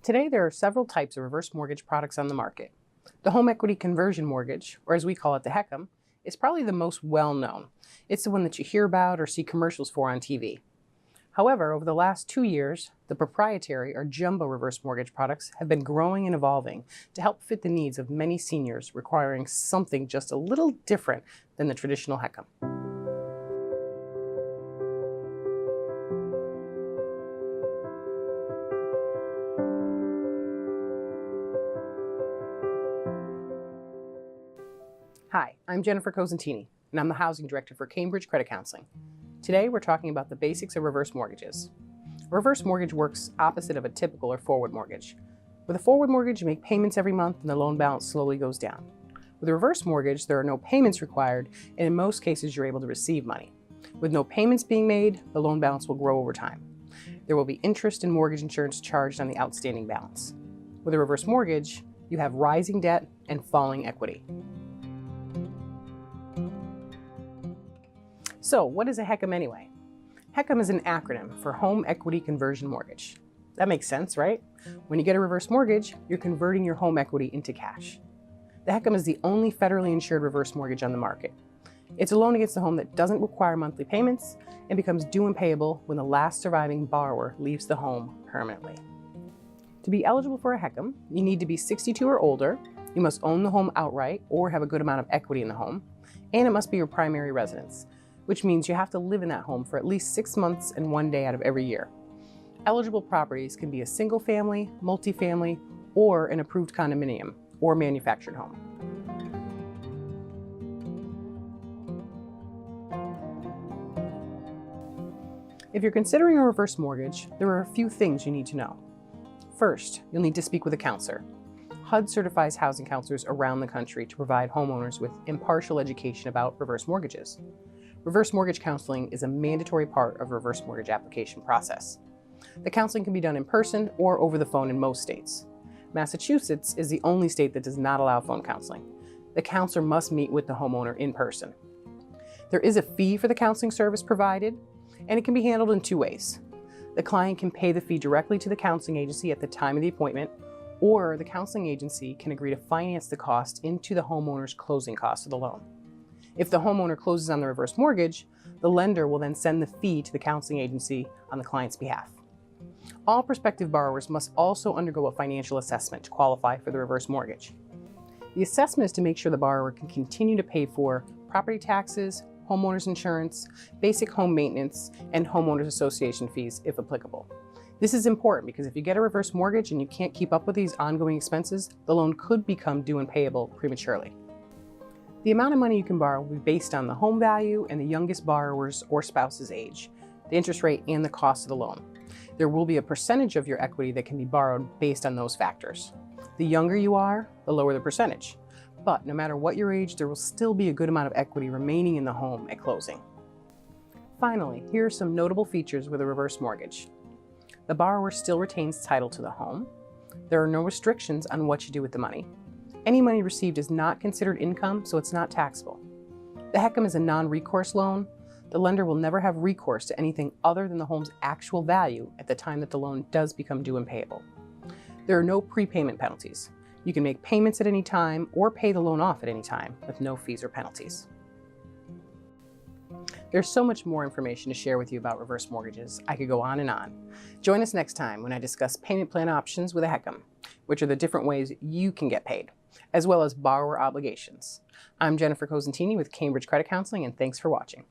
Today, there are several types of reverse mortgage products on the market. The home equity conversion mortgage, or as we call it, the HECM, is probably the most well-known. It's the one that you hear about or see commercials for on TV. However, over the last 2 years, the proprietary or jumbo reverse mortgage products have been growing and evolving to help fit the needs of many seniors requiring something just a little different than the traditional HECM. Hi, I'm Jennifer Cosentini, and I'm the Housing Director for Cambridge Credit Counseling. Today, we're talking about the basics of reverse mortgages. A reverse mortgage works opposite of a typical or forward mortgage. With a forward mortgage, you make payments every month and the loan balance slowly goes down. With a reverse mortgage, there are no payments required, and in most cases, you're able to receive money. With no payments being made, the loan balance will grow over time. There will be interest and mortgage insurance charged on the outstanding balance. With a reverse mortgage, you have rising debt and falling equity. So, what is a HECM anyway? HECM is an acronym for Home Equity Conversion Mortgage. That makes sense, right? When you get a reverse mortgage, you're converting your home equity into cash. The HECM is the only federally insured reverse mortgage on the market. It's a loan against the home that doesn't require monthly payments and becomes due and payable when the last surviving borrower leaves the home permanently. To be eligible for a HECM, you need to be 62 or older, you must own the home outright or have a good amount of equity in the home, and it must be your primary residence, which means you have to live in that home for at least 6 months and 1 day out of every year. Eligible properties can be a single family, multifamily, or an approved condominium or manufactured home. If you're considering a reverse mortgage, there are a few things you need to know. First, you'll need to speak with a counselor. HUD certifies housing counselors around the country to provide homeowners with impartial education about reverse mortgages. Reverse mortgage counseling is a mandatory part of the reverse mortgage application process. The counseling can be done in person or over the phone in most states. Massachusetts is the only state that does not allow phone counseling. The counselor must meet with the homeowner in person. There is a fee for the counseling service provided, and it can be handled in 2 ways. The client can pay the fee directly to the counseling agency at the time of the appointment, or the counseling agency can agree to finance the cost into the homeowner's closing costs of the loan. If the homeowner closes on the reverse mortgage, the lender will then send the fee to the counseling agency on the client's behalf. All prospective borrowers must also undergo a financial assessment to qualify for the reverse mortgage. The assessment is to make sure the borrower can continue to pay for property taxes, homeowner's insurance, basic home maintenance, and homeowners association fees if applicable. This is important because if you get a reverse mortgage and you can't keep up with these ongoing expenses, the loan could become due and payable prematurely. The amount of money you can borrow will be based on the home value and the youngest borrower's or spouse's age, the interest rate, and the cost of the loan. There will be a percentage of your equity that can be borrowed based on those factors. The younger you are, the lower the percentage. But no matter what your age, there will still be a good amount of equity remaining in the home at closing. Finally, here are some notable features with a reverse mortgage. The borrower still retains title to the home. There are no restrictions on what you do with the money. Any money received is not considered income, so it's not taxable. The HECM is a non-recourse loan. The lender will never have recourse to anything other than the home's actual value at the time that the loan does become due and payable. There are no prepayment penalties. You can make payments at any time or pay the loan off at any time with no fees or penalties. There's so much more information to share with you about reverse mortgages. I could go on and on. Join us next time when I discuss payment plan options with a HECM, which are the different ways you can get paid, as well as borrower obligations. I'm Jennifer Cosentini with Cambridge Credit Counseling, and thanks for watching.